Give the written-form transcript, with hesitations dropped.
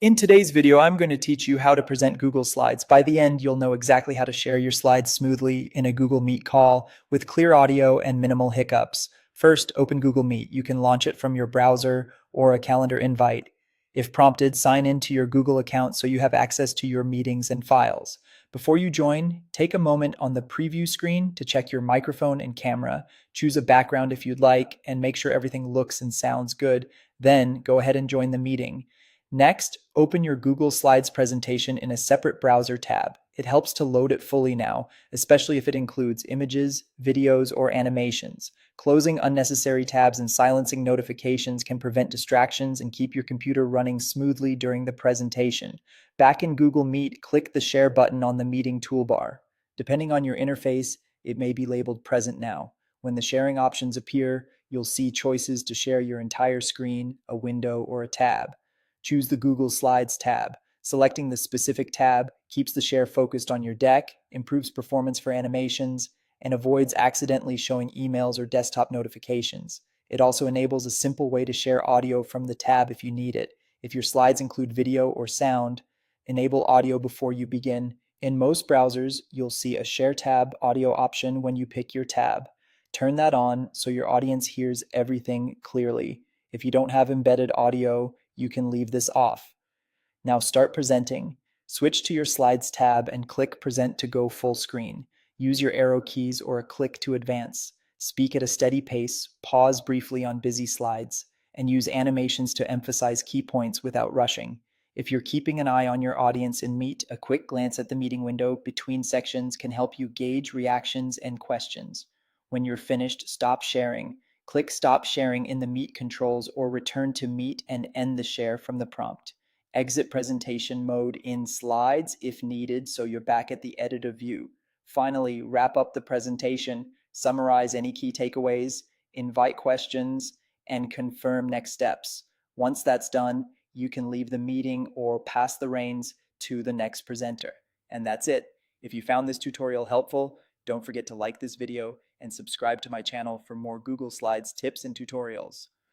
In today's video, I'm going to teach you how to present Google Slides. By the end, you'll know exactly how to share your slides smoothly in a Google Meet call with clear audio and minimal hiccups. First, open Google Meet. You can launch it from your browser or a calendar invite. If prompted, sign into your Google account so you have access to your meetings and files. Before you join, take a moment on the preview screen to check your microphone and camera. Choose a background if you'd like, and make sure everything looks and sounds good. Then, go ahead and join the meeting. Next, open your Google Slides presentation in a separate browser tab. It helps to load it fully now, especially if it includes images, videos, or animations. Closing unnecessary tabs and silencing notifications can prevent distractions and keep your computer running smoothly during the presentation. Back in Google Meet, click the Share button on the meeting toolbar. Depending on your interface, it may be labeled Present Now. When the sharing options appear, you'll see choices to share your entire screen, a window, or a tab. Choose the Google Slides tab. Selecting the specific tab keeps the share focused on your deck, improves performance for animations, and avoids accidentally showing emails or desktop notifications. It also enables a simple way to share audio from the tab if you need it. If your slides include video or sound, enable audio before you begin. In most browsers, you'll see a Share tab audio option when you pick your tab. Turn that on so your audience hears everything clearly. If you don't have embedded audio, you can leave this off. Now start presenting. Switch to your Slides tab and click Present to go full screen. Use your arrow keys or a click to advance. Speak at a steady pace, pause briefly on busy slides, and use animations to emphasize key points without rushing. If you're keeping an eye on your audience in Meet, a quick glance at the meeting window between sections can help you gauge reactions and questions. When you're finished, stop sharing. Click Stop Sharing in the Meet controls or return to Meet and end the share from the prompt. Exit presentation mode in Slides if needed so you're back at the editor view. Finally, wrap up the presentation, summarize any key takeaways, invite questions, and confirm next steps. Once that's done, you can leave the meeting or pass the reins to the next presenter. And that's it. If you found this tutorial helpful, don't forget to like this video and subscribe to my channel for more Google Slides tips and tutorials.